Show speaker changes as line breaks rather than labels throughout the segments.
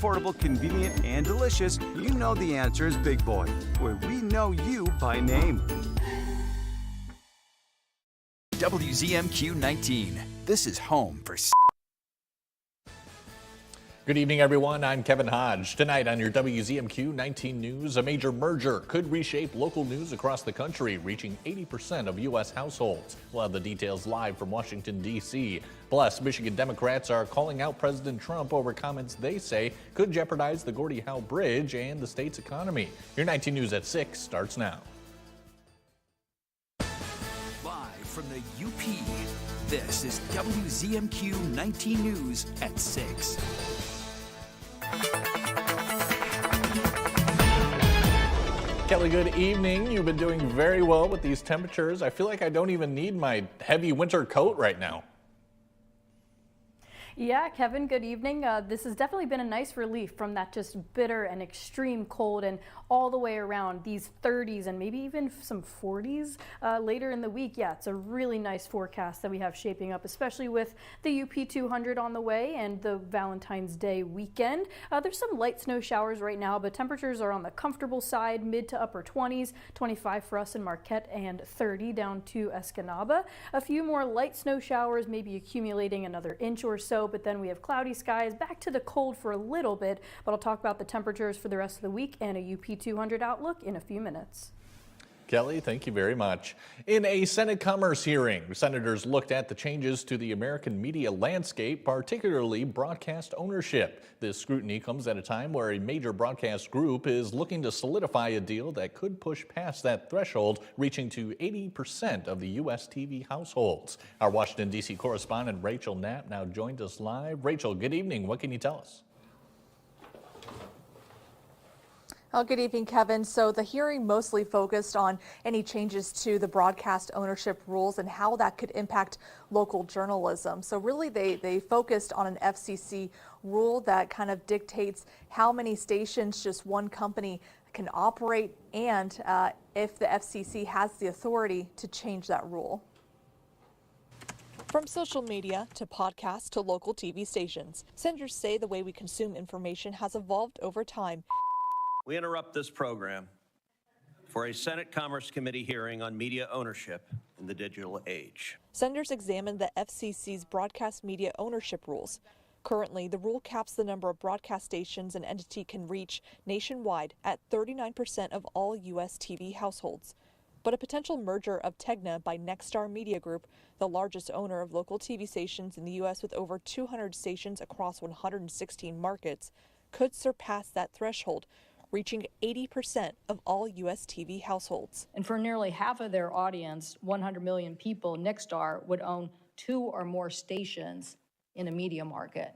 affordable, convenient, and delicious, you know the answer is Big Boy, where we know you by name.
WZMQ 19. This is home for
Good evening, everyone. I'm Kevin Hodge. Tonight on your WZMQ 19 News, a major merger could reshape local news across the country, reaching 80% of U.S. households. We'll have the details live from Washington, D.C. Plus, Michigan Democrats are calling out President Trump over comments they say could jeopardize the Gordie Howe Bridge and the state's economy. Your 19 News at 6 starts now.
Live from the UP, this is WZMQ 19 News at 6.
Kelly, good evening. You've been doing very well with these temperatures. I feel like I don't even need my heavy winter coat right now.
Yeah, Kevin, good evening. This has definitely been a nice relief from that just bitter and extreme cold, and all the way around these 30s and maybe even some 40s later in the week. Yeah, it's a really nice forecast that we have shaping up, especially with the UP 200 on the way and the Valentine's Day weekend. There's some light snow showers right now, but temperatures are on the comfortable side, mid to upper 20s, 25 for us in Marquette and 30 down to Escanaba. A few more light snow showers, maybe accumulating another inch or so, but then we have cloudy skies, back to the cold for a little bit, but I'll talk about the temperatures for the rest of the week and a UP 200 outlook in a few minutes.
Kelly, thank you very much. In a Senate Commerce hearing, senators looked at the changes to the American media landscape, particularly broadcast ownership. This scrutiny comes at a time where a major broadcast group is looking to solidify a deal that could push past that threshold, reaching to 80% of the U.S. TV households. Our Washington, D.C. correspondent Rachel Knapp now joined us live. Rachel, good evening. What can you tell us?
Well, good evening, Kevin. So the hearing mostly focused on any changes to the broadcast ownership rules and how that could impact local journalism. So really they focused on an FCC rule that kind of dictates how many stations just one company can operate and if the FCC has the authority to change that rule. From social media to podcasts to local TV stations, senators say the way we consume information has evolved over time.
We interrupt this program for a Senate Commerce Committee hearing on media ownership in the digital age.
Senators examined the FCC's broadcast media ownership rules. Currently, the rule caps the number of broadcast stations an entity can reach nationwide at 39% of all U.S. TV households. But a potential merger of Tegna by Nexstar Media Group, the largest owner of local TV stations in the U.S. with over 200 stations across 116 markets, could surpass that threshold, reaching 80% of all U.S. TV households.
And for nearly half of their audience, 100 million people, Nexstar would own 2 or more stations in a media market.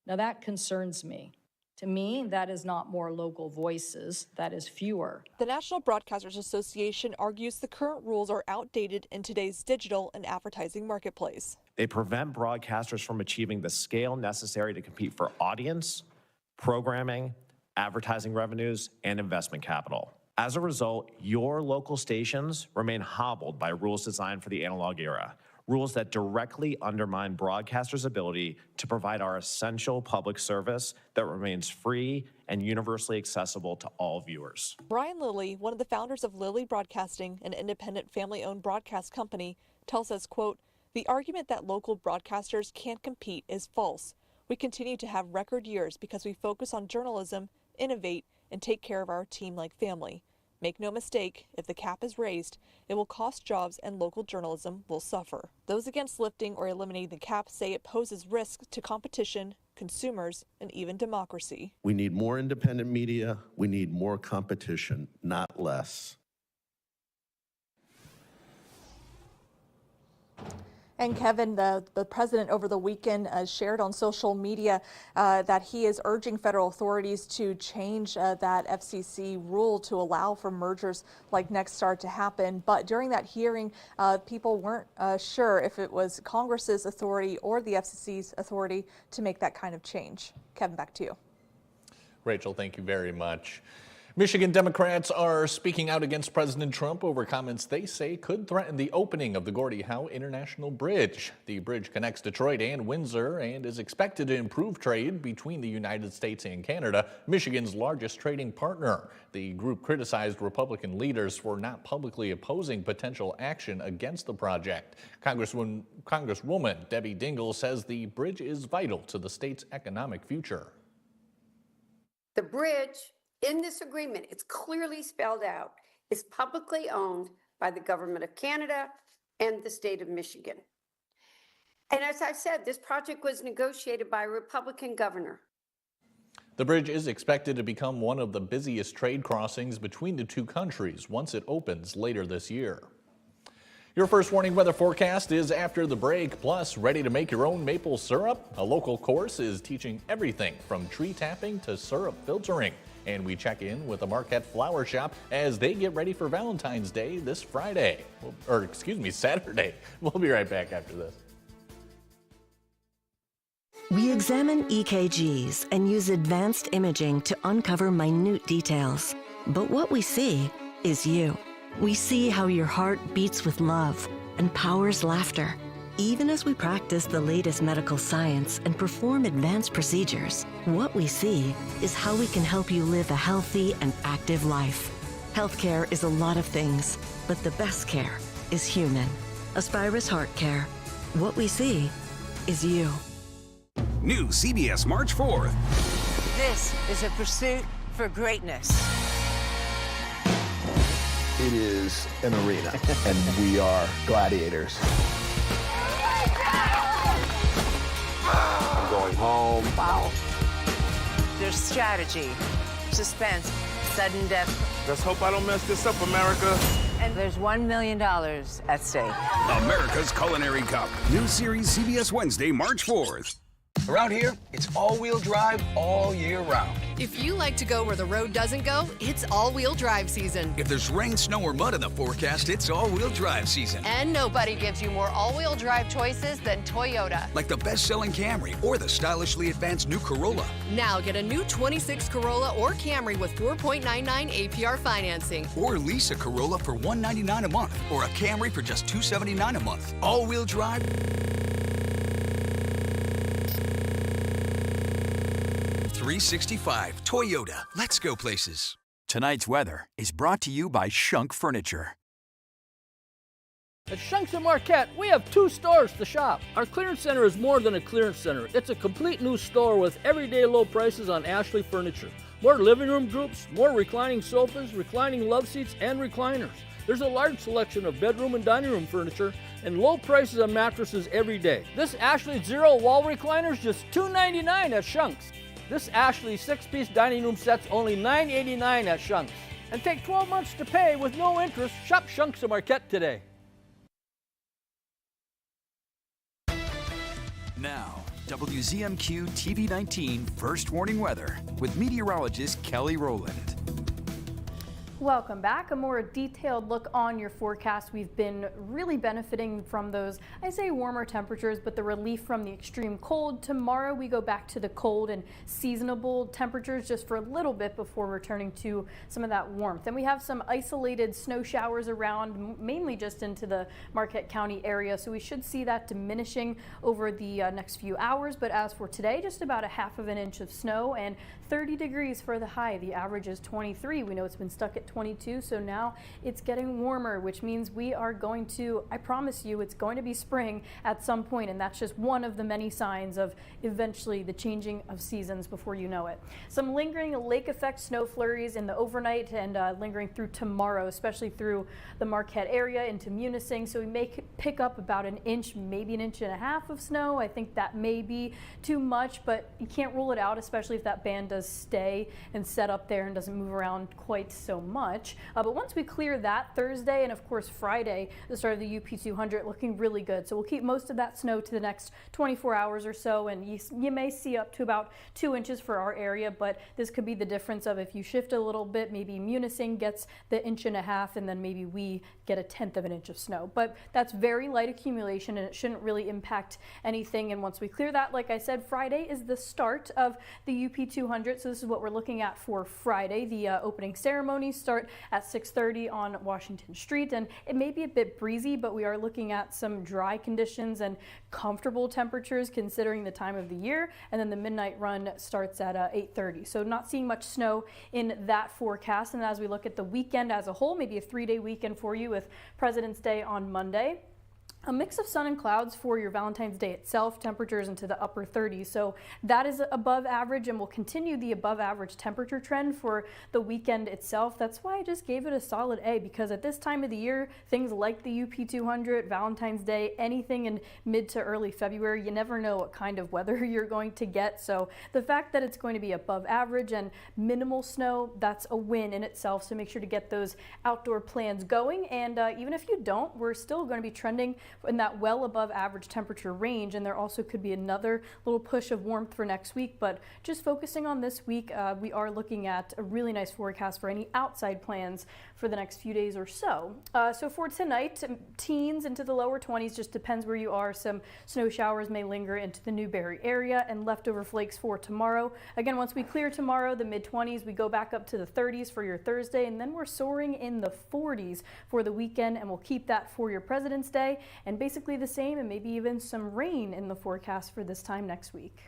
Now that concerns me. To me, that is not more local voices, that is fewer.
The National Broadcasters Association argues the current rules are outdated in today's digital and advertising marketplace.
They prevent broadcasters from achieving the scale necessary to compete for audience, programming, advertising revenues, and investment capital. As a result, your local stations remain hobbled by rules designed for the analog era, rules that directly undermine broadcasters' ability to provide our essential public service that remains free and universally accessible to all viewers.
Brian Lilly, one of the founders of Lilly Broadcasting, an independent family-owned broadcast company, tells us, quote, "The argument that local broadcasters can't compete is false. We continue to have record years because we focus on journalism, innovate, and take care of our team like family. Make no mistake, if the cap is raised, it will cost jobs and local journalism will suffer." Those against lifting or eliminating the cap say it poses risk to competition, consumers, and even democracy.
We need more independent media. We need more competition, not less.
And Kevin, the president over the weekend shared on social media that he is urging federal authorities to change that FCC rule to allow for mergers like Nexstar to happen. But during that hearing, people weren't sure if it was Congress's authority or the FCC's authority to make that kind of change. Kevin, back to you.
Rachel, thank you very much. Michigan Democrats are speaking out against President Trump over comments they say could threaten the opening of the Gordie Howe International Bridge. The bridge connects Detroit and Windsor and is expected to improve trade between the United States and Canada, Michigan's largest trading partner. The group criticized Republican leaders for not publicly opposing potential action against the project. Congresswoman Debbie Dingell says the bridge is vital to the state's economic future.
The bridge in this agreement, it's clearly spelled out, is publicly owned by the government of Canada and the state of Michigan. And as I said, this project was negotiated by a Republican governor.
The bridge is expected to become one of the busiest trade crossings between the two countries once it opens later this year. Your first warning weather forecast is after the break. Plus, ready to make your own maple syrup? A local course is teaching everything from tree tapping to syrup filtering. And we check in with the Marquette Flower Shop as they get ready for Valentine's Day this Saturday. We'll be right back after this.
We examine EKGs and use advanced imaging to uncover minute details. But what we see is you. We see how your heart beats with love and powers laughter. Even as we practice the latest medical science and perform advanced procedures, what we see is how we can help you live a healthy and active life. Healthcare is a lot of things, but the best care is human. Aspirus Heart Care. What we see is you.
New CBS March 4th.
This is a pursuit for greatness.
It is an arena, and we are gladiators. I'm going home.
Wow. There's strategy, suspense, sudden death.
Let's hope I don't mess this up, America.
And there's $1 million at stake.
America's Culinary Cup. New series CBS Wednesday, March 4th.
Around here, it's all-wheel drive all year round.
If you like to go where the road doesn't go, it's all-wheel drive season.
If there's rain, snow, or mud in the forecast, it's all-wheel drive season.
And nobody gives you more all-wheel drive choices than Toyota.
Like the best-selling Camry or the stylishly advanced new Corolla.
Now get a new 26 Corolla or Camry with 4.99 APR financing.
Or lease a Corolla for $199 a month or a Camry for just $279 a month. All-wheel drive. 365 Toyota. Let's go places.
Tonight's weather is brought to you by Shunk Furniture.
At Shunk's in Marquette, we have 2 stores to shop. Our clearance center is more than a clearance center. It's a complete new store with everyday low prices on Ashley furniture. More living room groups, more reclining sofas, reclining love seats, and recliners. There's a large selection of bedroom and dining room furniture and low prices on mattresses every day. This Ashley Zero wall recliner is just $2.99 at Shunk's. This Ashley 6-piece dining room set's only $9.89 at Shunk's. And take 12 months to pay with no interest. Shop Shunk's in Marquette today.
Now, WZMQ TV 19 First Warning Weather with meteorologist Kelly Rowland.
Welcome back. A more detailed look on your forecast. We've been really benefiting from those, I say warmer temperatures, but the relief from the extreme cold. Tomorrow we go back to the cold and seasonable temperatures just for a little bit before returning to some of that warmth. And we have some isolated snow showers around, mainly just into the Marquette County area. So we should see that diminishing over the next few hours. But as for today, just about a ½ of an inch of snow and 30 degrees for the high. The average is 23. We know it's been stuck at 22, so now it's getting warmer, which means we are going to, I promise you, it's going to be spring at some point, and that's just one of the many signs of eventually the changing of seasons before you know it. Some lingering lake effect snow flurries in the overnight and lingering through tomorrow, especially through the Marquette area into Munising, so we may pick up about an inch, maybe an inch and a half of snow. I think that may be too much, but you can't rule it out, especially if that band does stay and set up there and doesn't move around quite so much. But once we clear that Thursday and of course Friday, the start of the UP 200 looking really good. So we'll keep most of that snow to the next 24 hours or so, and you may see up to about 2 inches for our area, but this could be the difference of if you shift a little bit, maybe Munising gets the 1.5 inches and then maybe we get a 1/10 of an inch of snow. But that's very light accumulation and it shouldn't really impact anything. And once we clear that, like I said, Friday is the start of the UP 200. UP200. So this is what we're looking at for Friday. The opening ceremonies start at 6:30 on Washington Street, and it may be a bit breezy, but we are looking at some dry conditions and comfortable temperatures considering the time of the year. And then the midnight run starts at 8:30. So not seeing much snow in that forecast. And as we look at the weekend as a whole, maybe a 3-day weekend for you with President's Day on Monday. A mix of sun and clouds for your Valentine's Day itself, temperatures into the upper 30s. So that is above average and will continue the above average temperature trend for the weekend itself. That's why I just gave it a solid A, because at this time of the year, things like the UP200, Valentine's Day, anything in mid to early February, you never know what kind of weather you're going to get. So the fact that it's going to be above average and minimal snow, that's a win in itself. So make sure to get those outdoor plans going. And even if you don't, we're still going to be trending in that well above average temperature range, and there also could be another little push of warmth for next week. But just focusing on this week, we are looking at a really nice forecast for any outside plans for the next few days or so. So for tonight, teens into the lower 20s, just depends where you are. Some snow showers may linger into the Newberry area, and leftover flakes for tomorrow. Again, once we clear tomorrow, the mid-20s, we go back up to the 30s for your Thursday, and then we're soaring in the 40s for the weekend, and we'll keep that for your President's Day. And basically the same, and maybe even some rain in the forecast for this time next week.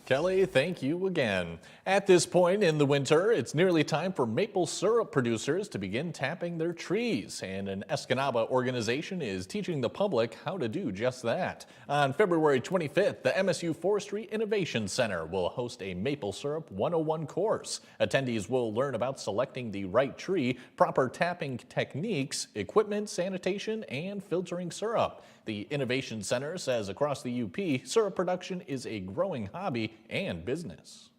Kelly, thank you again. At this point in the winter, it's nearly time for maple syrup producers to begin tapping their trees, and an Escanaba organization is teaching the public how to do just that. On February 25th, the MSU Forestry Innovation Center will host a Maple Syrup 101 course. Attendees will learn about selecting the right tree, proper tapping techniques, equipment, sanitation, and filtering syrup. The Innovation Center says across the UP, syrup production is a growing hobby and business.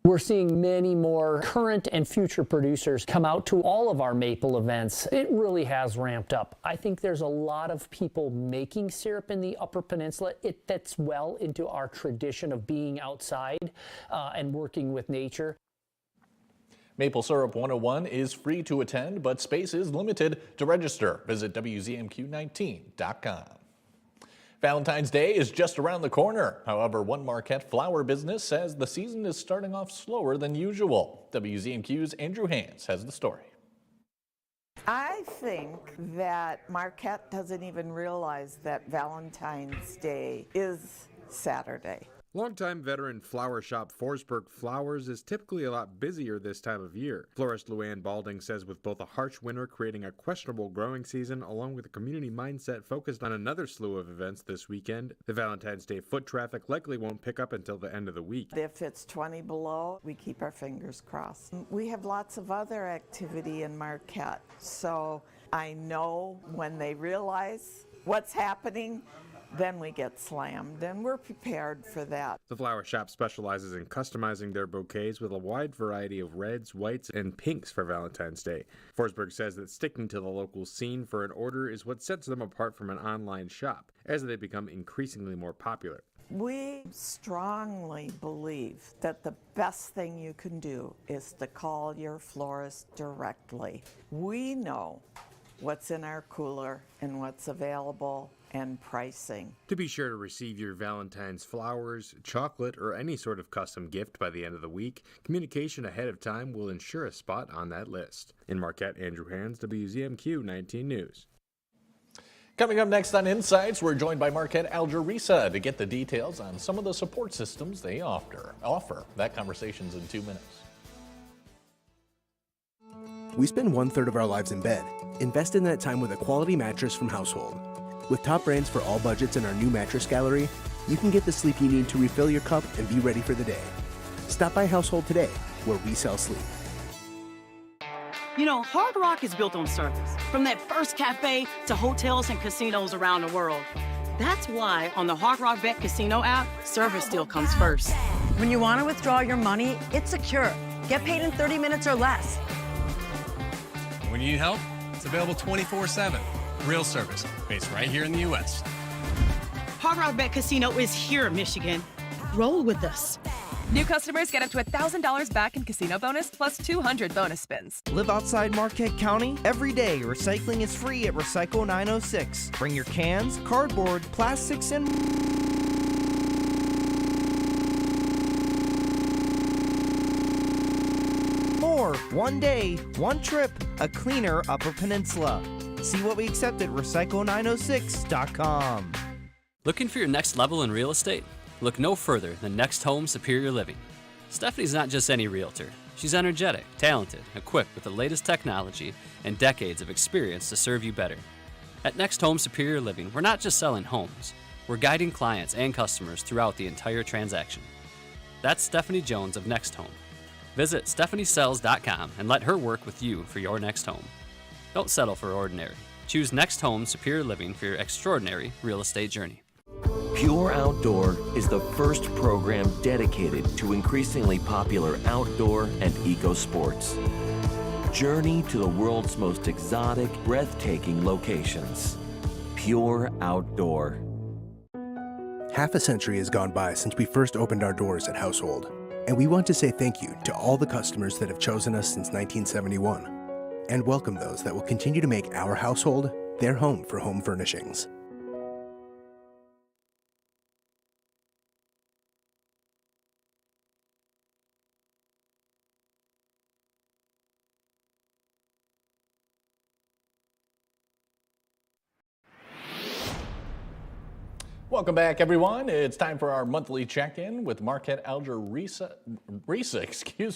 We're seeing many more current and future producers come out to all of our maple events. It really has ramped up. I think there's a lot of people making syrup in the Upper Peninsula. It fits well into our tradition of being outside and working with nature.
Maple Syrup 101 is free to attend, but space is limited. To register, visit WZMQ19.com. Valentine's Day is just around the corner. However, one Marquette flower business says the season is starting off slower than usual. WZMQ's Andrew Hans has the story.
I think that Marquette doesn't even realize that Valentine's Day is Saturday.
Longtime veteran flower shop Forsberg Flowers is typically a lot busier this time of year. Florist Luann Balding says with both a harsh winter creating a questionable growing season along with a community mindset focused on another slew of events this weekend, the Valentine's Day foot traffic likely won't pick up until the end of the week.
If it's 20 below, we keep our fingers crossed. We have lots of other activity in Marquette, so I know when they realize what's happening, then we get slammed, and we're prepared for that.
The flower shop specializes in customizing their bouquets with a wide variety of reds, whites, and pinks for Valentine's Day. Forsberg says that sticking to the local scene for an order is what sets them apart from an online shop, as they become increasingly more popular.
We strongly believe that the best thing you can do is to call your florist directly. We know what's in our cooler and what's available and pricing.
To be sure to receive your Valentine's flowers, chocolate, or any sort of custom gift by the end of the week, communication ahead of time will ensure a spot on that list. In Marquette, Andrew Hans, WZMQ 19 News.
Coming up next on Insights, we're joined by Marquette Algerisa to get the details on some of the support systems they offer. That conversation's in 2 minutes.
We spend 1/3 of our lives in bed. Invest in that time with a quality mattress from Household. With top brands for all budgets in our new mattress gallery, you can get the sleep you need to refill your cup and be ready for the day. Stop by Household today, where we sell sleep.
You know, Hard Rock is built on service, from that first cafe to hotels and casinos around the world. That's why on the Hard Rock Bet Casino app, service still comes first.
When you want to withdraw your money, it's secure. Get paid in 30 minutes or less.
When you need help, it's available 24/7. Real service, based right here in the U.S.
Hard Rock Bet Casino is here in Michigan. Roll with us.
New customers get up to $1,000 back in casino bonus plus 200 bonus spins.
Live outside Marquette County? Every day, recycling is free at Recycle 906. Bring your cans, cardboard, plastics, and more. One day, one trip, a cleaner Upper Peninsula. See what we accept at recycle906.com.
Looking for your next level in real estate? Look no further than Next Home Superior Living. Stephanie's not just any realtor. She's energetic, talented, equipped with the latest technology, and decades of experience to serve you better. At Next Home Superior Living, we're not just selling homes. We're guiding clients and customers throughout the entire transaction. That's Stephanie Jones of Next Home. Visit stephaniesells.com and let her work with you for your next home. Don't settle for ordinary. Choose Next Home Superior Living for your extraordinary real estate journey.
Pure Outdoor is the first program dedicated to increasingly popular outdoor and eco sports. Journey to the world's most exotic, breathtaking locations. Pure Outdoor.
Half a century has gone by since we first opened our doors at Household, and we want to say thank you to all the customers that have chosen us since 1971, and welcome those that will continue to make our household their home for home furnishings.
Welcome back, everyone. It's time for our monthly check-in with Marquette Alger Risa,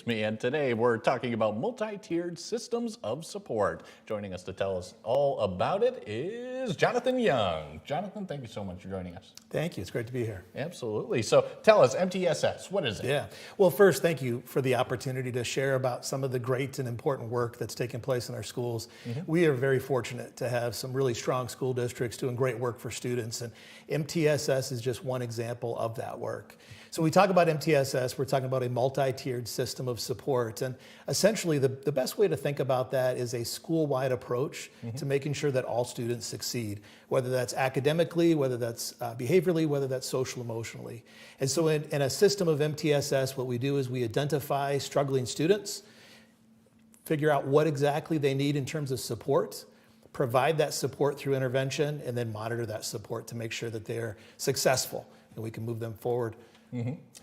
and today we're talking about multi-tiered systems of support. Joining us to tell us all about it is Jonathan Young. Jonathan, thank you so much for joining us.
Thank you. It's great to be here.
Absolutely. So tell us, MTSS, what is it?
Yeah. Well, first, thank you for the opportunity to share about some of the great and important work that's taking place in our schools. We are very fortunate to have some really strong school districts doing great work for students, and MTSS is just one example of that work. So when we talk about MTSS, we're talking about a multi-tiered system of support. And essentially, the best way to think about that is a school-wide approach to making sure that all students succeed, whether that's academically, whether that's behaviorally, whether that's social emotionally. And so in a system of MTSS, what we do is we identify struggling students, figure out what exactly they need in terms of support, provide that support through intervention, and then monitor that support to make sure that they're successful and we can move them forward.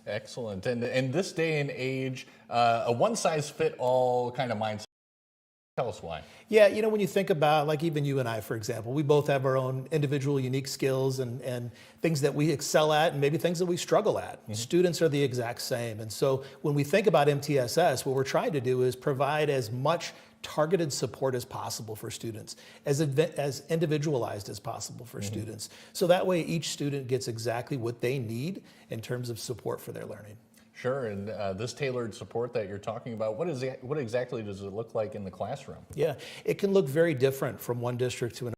Excellent. And in this day and age, a one-size-fit-all kind of mindset. Tell us why.
Yeah, you know, when you think about, like even you and I, for example, we both have our own individual unique skills and things that we excel at and maybe things that we struggle at. Students are the exact same. And so when we think about MTSS, what we're trying to do is provide as much targeted support as possible for students, as individualized as possible for students. So that way each student gets exactly what they need in terms of support for their learning.
Sure, and this tailored support that you're talking about, what exactly does it look like in the classroom?
Yeah, it can look very different from one district to another.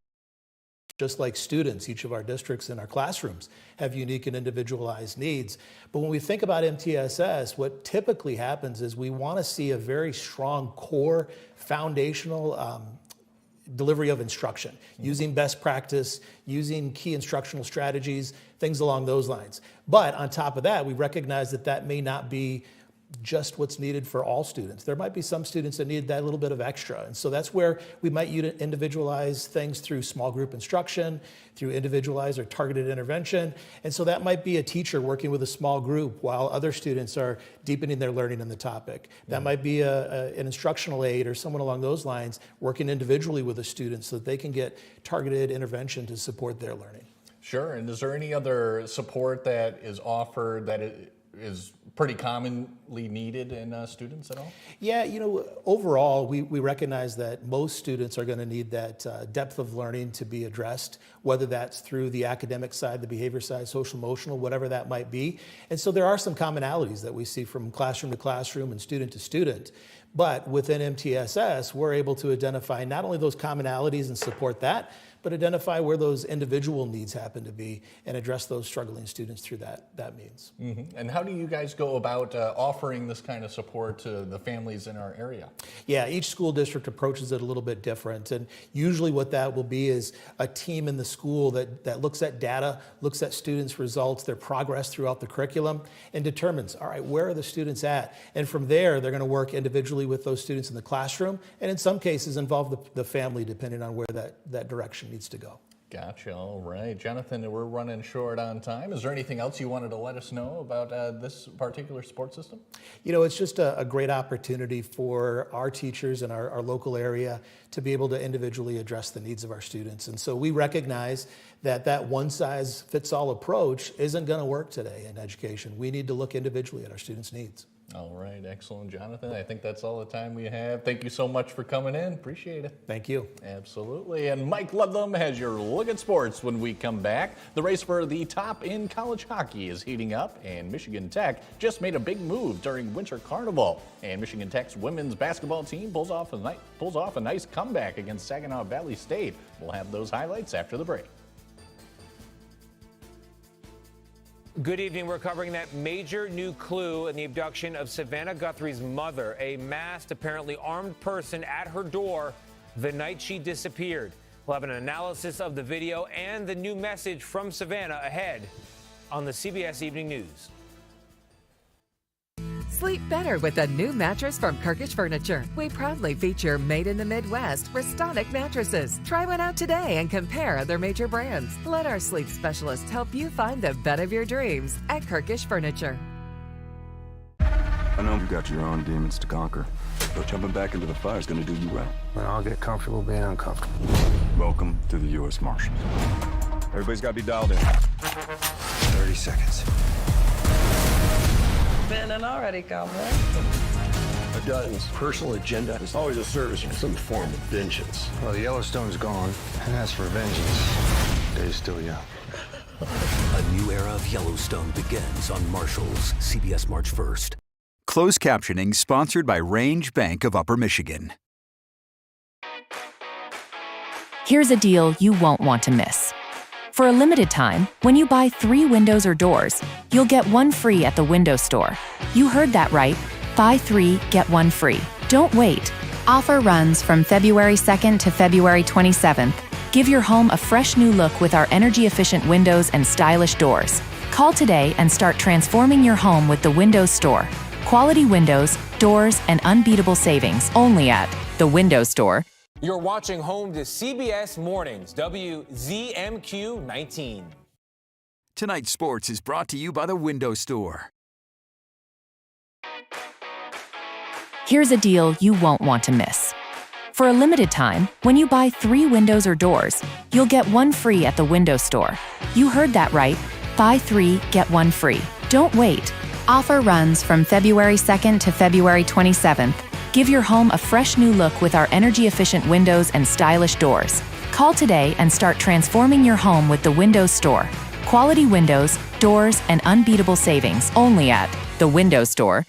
Just like students, each of our districts in our classrooms have unique and individualized needs. But when we think about MTSS, what typically happens is we want to see a very strong core foundational delivery of instruction, using best practice, using key instructional strategies, things along those lines. But on top of that, we recognize that that may not be just what's needed for all students. There might be some students that need that little bit of extra. And so that's where we might individualize things through small group instruction, through individualized or targeted intervention. And so that might be a teacher working with a small group while other students are deepening their learning in the topic. That might be an instructional aide or someone along those lines working individually with a student so that they can get targeted intervention to support their learning.
Sure, and is there any other support that is offered that is pretty commonly needed in students at all?
Yeah, you know, overall, we recognize that most students are going to need that depth of learning to be addressed, whether that's through the academic side, the behavior side, social emotional, whatever that might be. And so there are some commonalities that we see from classroom to classroom and student to student. But within MTSS, we're able to identify not only those commonalities and support that, but identify where those individual needs happen to be and address those struggling students through that means.
And how do you guys go about offering this kind of support to the families in our area?
Yeah, each school district approaches it a little bit different. And usually what that will be is a team in the school that looks at data, looks at students' results, their progress throughout the curriculum, and determines, all right, where are the students at? And from there, they're going to work individually with those students in the classroom, and in some cases involve the family, depending on where that direction needs to go.
Gotcha. All right. Jonathan, we're running short on time. Is there anything else you wanted to let us know about this particular support system?
You know, it's just a great opportunity for our teachers in our local area to be able to individually address the needs of our students. And so we recognize that one-size-fits-all approach isn't going to work today in education. We need to look individually at our students' needs.
All right. Excellent, Jonathan. I think that's all the time we have. Thank you so much for coming in. Appreciate it.
Thank you.
Absolutely. And Mike Ludlam has your look at sports when we come back. The race for the top in college hockey is heating up, and Michigan Tech just made a big move during Winter Carnival. And Michigan Tech's women's basketball team pulls off a nice comeback against Saginaw Valley State. We'll have those highlights after the break.
Good evening. We're covering that major new clue in the abduction of Savannah Guthrie's mother, a masked, apparently armed person at her door the night she disappeared. We'll have an analysis of the video and the new message from Savannah ahead on the CBS Evening News.
Sleep better with a new mattress from Kirkish Furniture. We proudly feature Made in the Midwest Restonic mattresses. Try one out today and compare other major brands. Let our sleep specialists help you find the bed of your dreams at Kirkish Furniture.
I know you got your own demons to conquer, but jumping back into the fire is going to do you well.
Then I'll get comfortable being uncomfortable.
Welcome to the U.S. Marshals. Everybody's got to be dialed in.
30 seconds.
Been already, cowboy.
A Dutton's personal agenda is always a service for some form of vengeance. Well, the Yellowstone's gone, and as for vengeance, day's still young.
A new era of Yellowstone begins on Marshals, CBS March 1st.
Closed captioning sponsored by Range Bank of Upper Michigan.
Here's a deal you won't want to miss. For a limited time, when you buy 3 windows or doors, you'll get 1 free at the window store. You heard that right. Buy 3, get 1 free. Don't wait. Offer runs from February 2nd to February 27th. Give your home a fresh new look with our energy-efficient windows and stylish doors. Call today and start transforming your home with the Windows Store. Quality windows, doors, and unbeatable savings only at the Windows Store.
You're watching home to CBS Mornings, WZMQ 19.
Tonight's sports is brought to you by the Window Store.
Here's a deal you won't want to miss. For a limited time, when you buy 3 windows or doors, you'll get 1 free at the Window Store. You heard that right. Buy 3, get 1 free. Don't wait. Offer runs from February 2nd to February 27th. Give your home a fresh new look with our energy-efficient windows and stylish doors. Call today and start transforming your home with the Windows Store. Quality windows, doors, and unbeatable savings only at the Windows Store.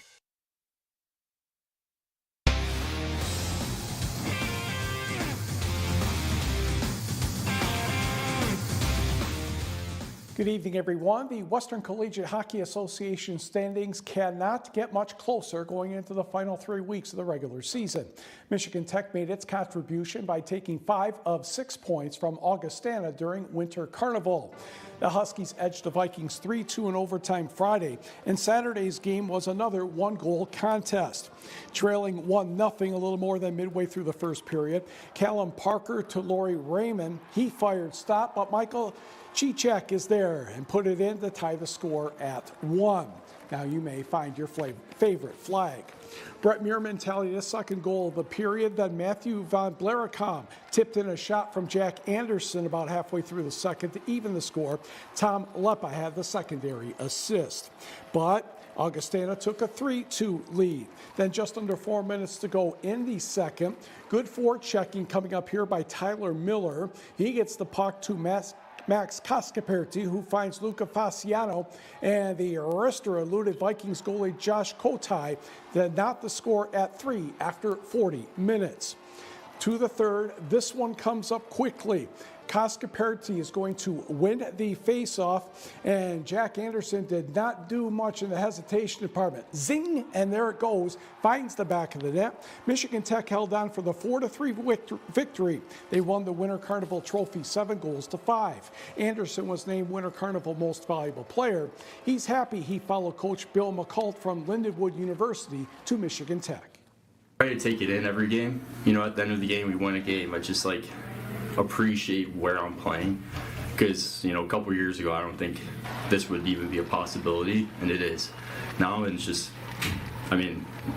Good evening, everyone. The Western Collegiate Hockey Association standings cannot get much closer going into the final 3 weeks of the regular season. Michigan Tech made its contribution by taking 5 of 6 points from Augustana during Winter Carnival. The Huskies edged the Vikings 3-2 in overtime Friday, and Saturday's game was another 1-goal contest. Trailing 1-0 a little more than midway through the first period, Callum Parker to Laurie Raymond. He fired stop, but Michael Chichek is there and put it in to tie the score at 1. Now you may find your favorite flag. Brett Muirman tallied his second goal of the period. Then Matthew Van Blericom tipped in a shot from Jack Anderson about halfway through the second to even the score. Tom Leppa had the secondary assist. But Augustana took a 3-2 lead. Then just under 4 minutes to go in the second. Good forechecking coming up here by Tyler Miller. He gets the puck to Max Cascaperti, who finds Luca Fasciano, and the wrister eluded Vikings goalie Josh Kotai, then not the score at 3 after 40 minutes. To the third, this one comes up quickly. Cascaperti is going to win the faceoff, and Jack Anderson did not do much in the hesitation department. Zing, and there it goes, finds the back of the net. Michigan Tech held on for the 4-3 victory. They won the Winter Carnival Trophy 7-5. Anderson was named Winter Carnival Most Valuable Player. He's happy he followed Coach Bill McCult from Lindenwood University to Michigan Tech.
Try to take it in every game. You know, at the end of the game, we win a game. But just like,
appreciate where I'm playing, because a couple years ago I don't think this would even be a possibility, and it is now. And it's just,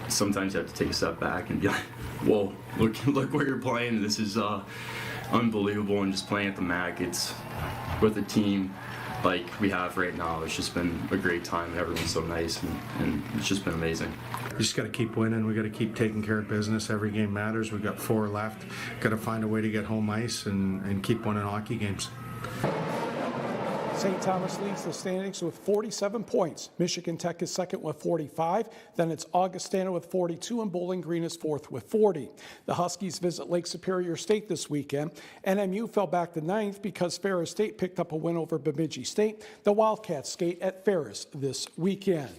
sometimes you have to take a step back and be like, whoa, look where you're playing. This is unbelievable. And just playing at the MAC, it's with a team like we have right now. It's just been a great time, and everyone's so nice, and it's just been amazing.
You just got to keep winning. We got to keep taking care of business. Every game matters. We've got 4 left. Got to find a way to get home ice and keep winning hockey games.
St. Thomas leads the standings with 47 points. Michigan Tech is second with 45. Then it's Augustana with 42, and Bowling Green is fourth with 40. The Huskies visit Lake Superior State this weekend. NMU fell back to 9th because Ferris State picked up a win over Bemidji State. The Wildcats skate at Ferris this weekend.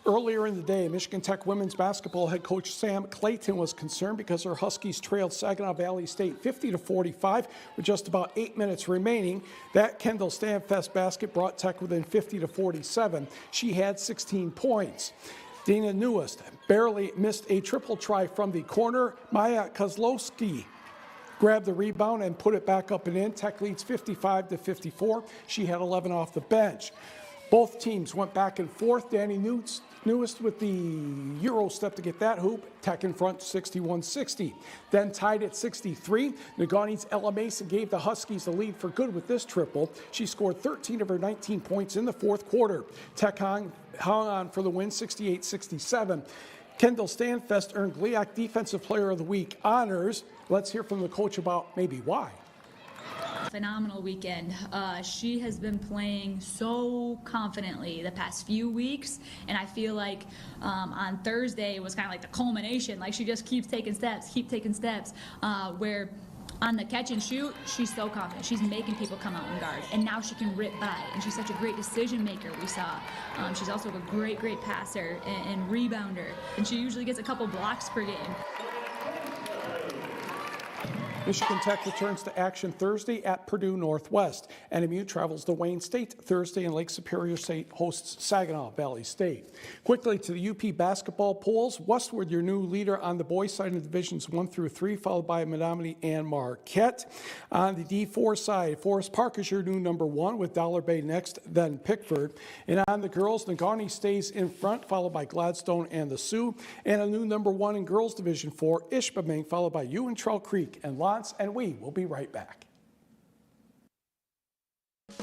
Earlier in the day, Michigan Tech women's basketball head coach Sam Clayton was concerned because her Huskies trailed Saginaw Valley State 50-45 with just about 8 minutes remaining. That Kendall Stanfest basket brought Tech within 50-47. She had 16 points. Dana Newest barely missed a triple try from the corner. Maya Kozlowski grabbed the rebound and put it back up and in. Tech leads 55-54. She had 11 off the bench. Both teams went back and forth. Danny Newest with the Euro step to get that hoop. Tech in front 61-60. Then tied at 63. Negauni's Ella Mason gave the Huskies the lead for good with this triple. She scored 13 of her 19 points in the fourth quarter. Tech hung on for the win 68-67. Kendall Stanfest earned GLIAC Defensive Player of the Week honors. Let's hear from the coach about maybe why.
Phenomenal weekend. She has been playing so confidently the past few weeks, and I feel like on Thursday was kind of like the culmination. Like she just keeps taking steps, where on the catch and shoot, she's so confident. She's making people come out and guard, and now she can rip by, and she's such a great decision maker, we saw. She's also a great passer and rebounder, and she usually gets a couple blocks per game.
Michigan Tech returns to action Thursday at Purdue Northwest. NMU travels to Wayne State Thursday, and Lake Superior State hosts Saginaw Valley State. Quickly to the UP basketball polls. Westwood, your new leader on the boys side in Divisions 1 through 3, followed by Menominee and Marquette. On the D4 side, Forest Park is your new number 1 with Dollar Bay next, then Pickford. And on the girls, Negaunee stays in front, followed by Gladstone and the Sioux. And a new number 1 in girls Division 4, Ishpeming, followed by Ewan Trail Creek and Lons. And we will be right back.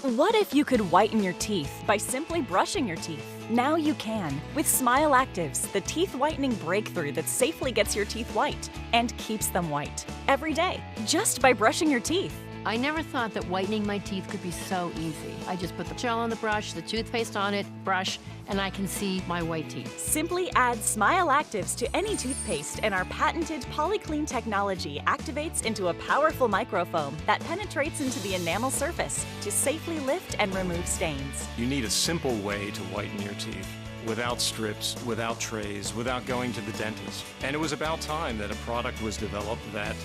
What if you could whiten your teeth by simply brushing your teeth? Now you can with Smile Actives, the teeth whitening breakthrough that safely gets your teeth white and keeps them white every day, just by brushing your teeth.
I never thought that whitening my teeth could be so easy. I just put the gel on the brush, the toothpaste on it, brush, and I can see my white teeth.
Simply add Smile Actives to any toothpaste, and our patented PolyClean technology activates into a powerful microfoam that penetrates into the enamel surface to safely lift and remove stains.
You need a simple way to whiten your teeth. Without strips, without trays, without going to the dentist. And it was about time that a product was developed that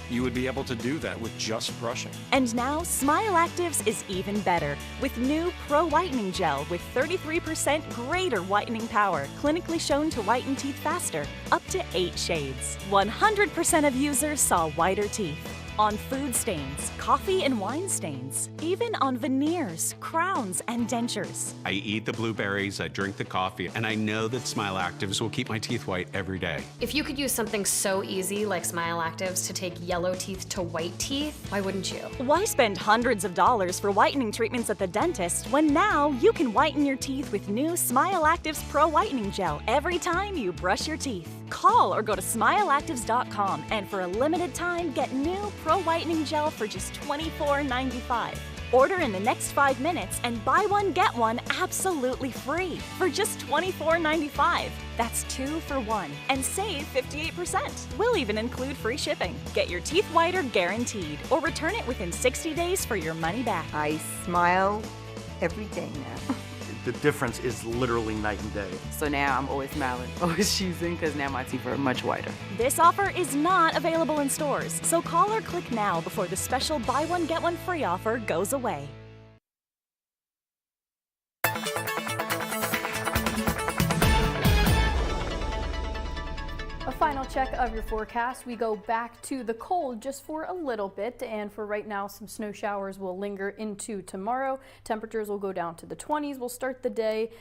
you would be able to do that with just brushing.
And now, Smile Actives is even better with new Pro Whitening Gel with 33% greater whitening power, clinically shown to whiten teeth faster, up to 8 shades. 100% of users saw whiter teeth. On food stains, coffee and wine stains, even on veneers, crowns, and dentures.
I eat the blueberries, I drink the coffee, and I know that Smile Actives will keep my teeth white every day.
If you could use something so easy like Smile Actives to take yellow teeth to white teeth, why wouldn't you?
Why spend hundreds of dollars for whitening treatments at the dentist when now you can whiten your teeth with new Smile Actives Pro Whitening Gel every time you brush your teeth? Call or go to smileactives.com and for a limited time get new Pro Whitening Gel for just $24.95. Order in the next 5 minutes and buy one get one absolutely free for just $24.95. That's 2 for 1 and save 58%. We'll even include free shipping. Get your teeth whiter guaranteed or return it within 60 days for your money back.
I smile every day now.
The difference is literally night and day.
So now I'm always smiling, always choosing, because now my teeth are much whiter.
This offer is not available in stores, so call or click now before the special buy one get one free offer goes away.
A final check of your forecast. We go back to the cold just for a little bit, and for right now some snow showers will linger into tomorrow. Temperatures will go down to the 20s. We'll start the day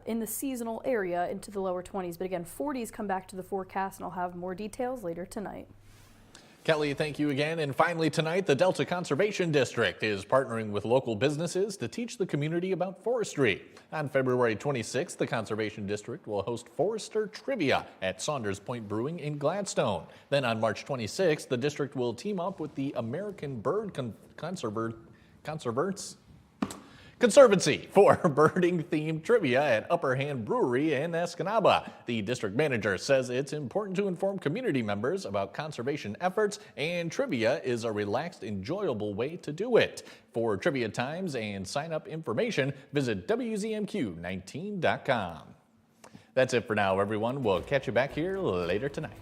in the seasonal area into the lower 20s, but again 40s come back to the forecast, and I'll have more details later tonight.
Kelly, thank you again. And finally tonight, the Delta Conservation District is partnering with local businesses to teach the community about forestry. On February 26th, the Conservation District will host Forester Trivia at Saunders Point Brewing in Gladstone. Then on March 26th, the district will team up with the American Bird Conservancy for birding-themed trivia at Upper Hand Brewery in Escanaba. The district manager says it's important to inform community members about conservation efforts, and trivia is a relaxed, enjoyable way to do it. For trivia times and sign-up information, visit WZMQ19.com. That's it for now, everyone. We'll catch you back here later tonight.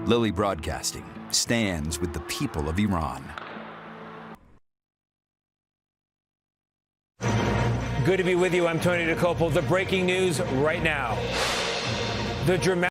Lily Broadcasting stands with the people of Iran.
Good to be with you. I'm Tony DeCopel. The breaking news right now. The dramatic